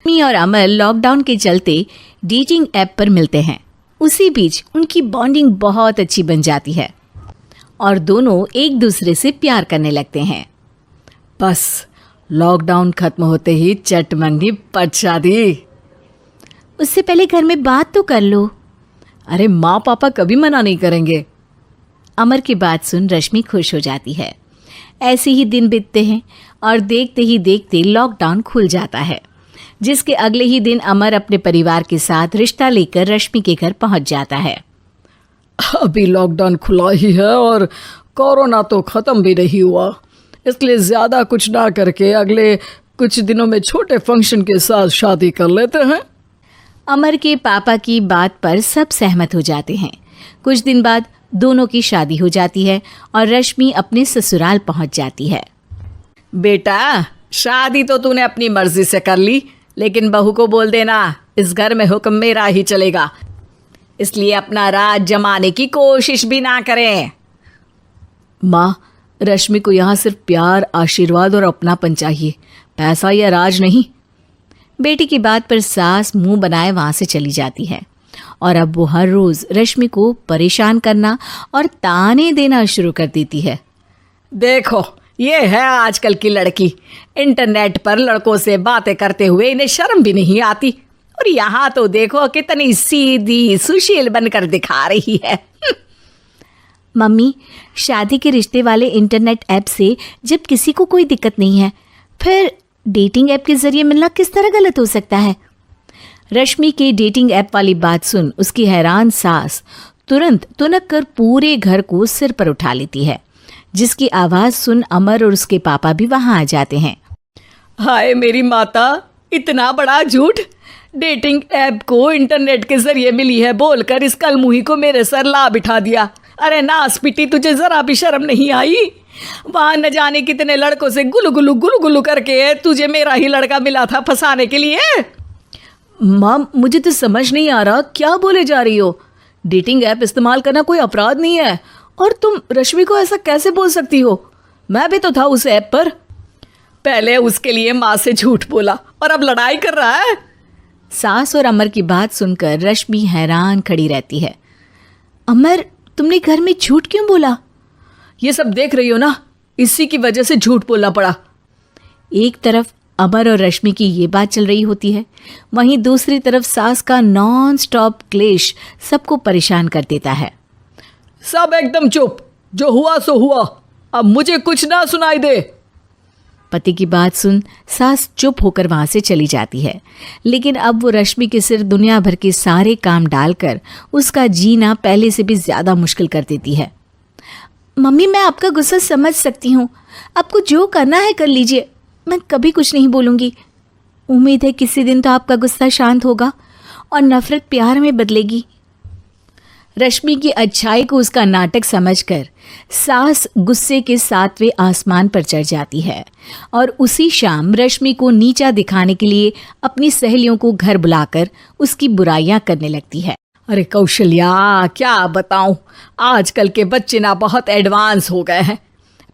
मी और अमर लॉकडाउन के चलते डेटिंग ऐप पर मिलते हैं। उसी बीच उनकी बॉन्डिंग बहुत अच्छी बन जाती है और दोनों एक दूसरे से प्यार करने लगते हैं। बस लॉकडाउन खत्म होते ही चट मंगी पट शादी। उससे पहले घर में बात तो कर लो। अरे माँ पापा कभी मना नहीं करेंगे। अमर की बात सुन रश्मि खुश हो जाती है। ऐसे ही दिन बीतते हैं और देखते ही देखते लॉकडाउन खुल जाता है, जिसके अगले ही दिन अमर अपने परिवार के साथ रिश्ता लेकर रश्मि के घर पहुंच जाता है। अभी लॉकडाउन खुला ही है और कोरोना तो ख़त्म भी नहीं हुआ, इसलिए ज़्यादा कुछ ना करके अगले कुछ दिनों में छोटे फंक्शन के साथ शादी कर लेते हैं। अमर के पापा की बात पर सब सहमत हो जाते हैं। कुछ दिन बाद दोनों की शादी हो जाती है और रश्मि अपने ससुराल पहुंच जाती है। बेटा, शादी तो तूने अपनी मर्जी से कर ली, लेकिन बहू को बोल देना इस घर में हुक्म मेरा ही चलेगा, इसलिए अपना राज जमाने की कोशिश भी ना करें। माँ, रश्मि को यहाँ सिर्फ प्यार, आशीर्वाद और अपनापन चाहिए, पैसा या राज नहीं। बेटी की बात पर सास मुंह बनाए वहाँ से चली जाती है और अब वो हर रोज़ रश्मि को परेशान करना और ताने देना शुरू कर देती है। देखो, ये है आजकल की लड़की, इंटरनेट पर लड़कों से बातें करते हुए इन्हें शर्म भी नहीं आती, और यहाँ तो देखो कितनी सीधी सुशील बनकर दिखा रही है। मम्मी, शादी के रिश्ते वाले इंटरनेट ऐप से जब किसी को कोई दिक्कत नहीं है, फिर डेटिंग ऐप के जरिए मिलना किस तरह गलत हो सकता है? रश्मि के डेटिंग ऐप वाली बात सुन उसकी हैरान सास तुरंत तुनक कर पूरे घर को सिर पर उठा लेती है, जिसकी आवाज़ सुन अमर और उसके पापा भी वहाँ आ जाते हैं। हाय मेरी माता, इतना बड़ा झूठ! डेटिंग ऐप को इंटरनेट के जरिए मिली है बोलकर इस कलमुही को मेरे सर ला बिठा दिया। अरे नास पिटी, तुझे जरा भी शर्म नहीं आई? वहाँ न जाने कितने लड़कों से गुलू गुलू करके तुझे मेरा ही लड़का मिला था फंसाने के लिए। माँ, मुझे तो समझ नहीं आ रहा क्या बोले जा रही हो। डेटिंग ऐप इस्तेमाल करना कोई अपराध नहीं है, और तुम रश्मि को ऐसा कैसे बोल सकती हो? मैं भी तो था उस ऐप पर। पहले उसके लिए माँ से झूठ बोला और अब लड़ाई कर रहा है। सास और अमर की बात सुनकर रश्मि हैरान खड़ी रहती है। अमर, तुमने घर में झूठ क्यों बोला? ये सब देख रही हो ना, इसी की वजह से झूठ बोलना पड़ा। एक तरफ अमर और रश्मि की ये बात चल रही होती है, वहीं दूसरी तरफ सास का नॉन स्टॉप क्लेश सबको परेशान कर देता है। सब एकदम चुप, जो हुआ सो हुआ, अब मुझे कुछ ना सुनाई दे। पति की बात सुन सास चुप होकर वहां से चली जाती है, लेकिन अब वो रश्मि के सिर दुनिया भर के सारे काम डालकर उसका जीना पहले से भी ज्यादा मुश्किल कर देती है। मम्मी, मैं आपका गुस्सा समझ सकती हूँ, आपको जो करना है कर लीजिए, मैं कभी कुछ नहीं बोलूँगी। उम्मीद है किसी दिन तो आपका गुस्सा शांत होगा और नफरत प्यार में बदलेगी। रश्मि की अच्छाई को उसका नाटक समझकर सास गुस्से के 7वें आसमान पर चढ़ जाती है और उसी शाम रश्मि को नीचा दिखाने के लिए अपनी सहेलियों को घर बुलाकर उसकी बुराइयां करने लगती है। अरे कौशल्या, क्या बताऊं, आजकल के बच्चे ना बहुत एडवांस हो गए हैं।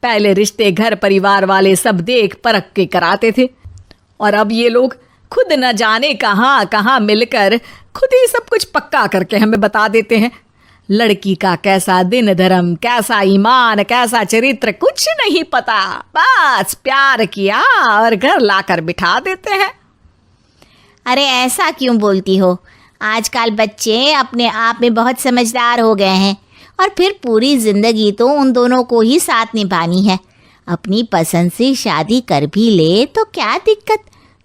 पहले रिश्ते घर परिवार वाले सब देख परख के कराते थे, और अब ये लोग खुद न जाने कहाँ कहाँ मिलकर खुद ही सब कुछ पक्का करके हमें बता देते हैं। लड़की का कैसा दिन धर्म, कैसा ईमान, कैसा चरित्र कुछ नहीं पता, बस प्यार किया और घर लाकर बिठा देते हैं। अरे ऐसा क्यों बोलती हो? आजकल बच्चे अपने आप में बहुत समझदार हो गए हैं, और फिर पूरी जिंदगी तो उन दोनों को ही साथ निभानी है। अपनी पसंद से शादी कर भी ले तो क्या दिक्कत,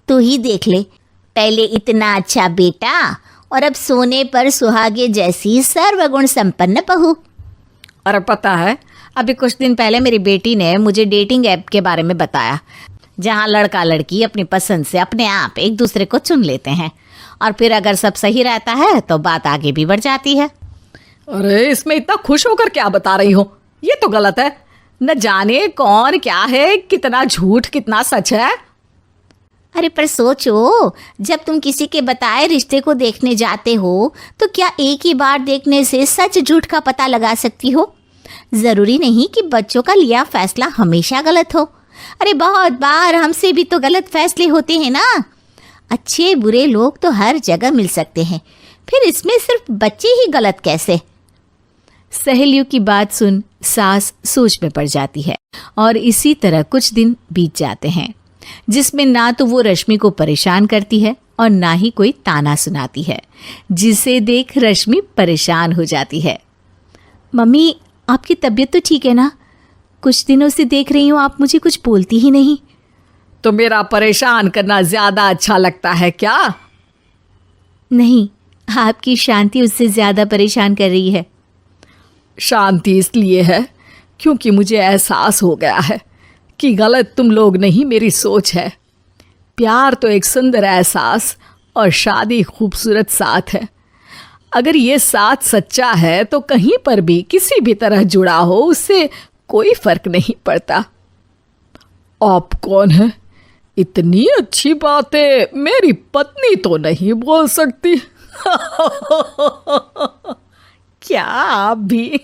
तू ही देख ले, पहले इतना अच्छा बेटा और अब सोने पर सुहागे जैसी सर्वगुण संपन्न बहू। और पता है, अभी कुछ दिन पहले मेरी बेटी ने मुझे डेटिंग ऐप के बारे में बताया, जहाँ लड़का लड़की अपनी पसंद से अपने आप एक दूसरे को चुन लेते हैं, और फिर अगर सब सही रहता है तो बात आगे भी बढ़ जाती है। अरे इसमें इतना खुश होकर क्या बता रही हो? ये तो गलत है। न जाने कौन क्या है, कितना झूठ कितना सच है। अरे पर सोचो, जब तुम किसी के बताए रिश्ते को देखने जाते हो तो क्या एक ही बार देखने से सच झूठ का पता लगा सकती हो? ज़रूरी नहीं कि बच्चों का लिया फैसला हमेशा गलत हो। अरे बहुत बार हमसे भी तो गलत फैसले होते हैं ना। अच्छे बुरे लोग तो हर जगह मिल सकते हैं, फिर इसमें सिर्फ बच्चे ही गलत कैसे? सहेलियों की बात सुन सास सोच में पड़ जाती है और इसी तरह कुछ दिन बीत जाते हैं, जिसमें ना तो वो रश्मि को परेशान करती है और ना ही कोई ताना सुनाती है, जिसे देख रश्मि परेशान हो जाती है। मम्मी, आपकी तबीयत तो ठीक है ना? कुछ दिनों से देख रही हूँ आप मुझे कुछ बोलती ही नहीं। तो मेरा परेशान करना ज्यादा अच्छा लगता है क्या? नहीं, आपकी शांति उससे ज्यादा परेशान कर रही है। शांति इसलिए है क्योंकि मुझे एहसास हो गया है कि गलत तुम लोग नहीं, मेरी सोच है। प्यार तो एक सुंदर एहसास और शादी खूबसूरत साथ है। अगर ये साथ सच्चा है तो कहीं पर भी किसी भी तरह जुड़ा हो, उससे कोई फर्क नहीं पड़ता। आप कौन है? इतनी अच्छी बातें मेरी पत्नी तो नहीं बोल सकती। क्या आप भी?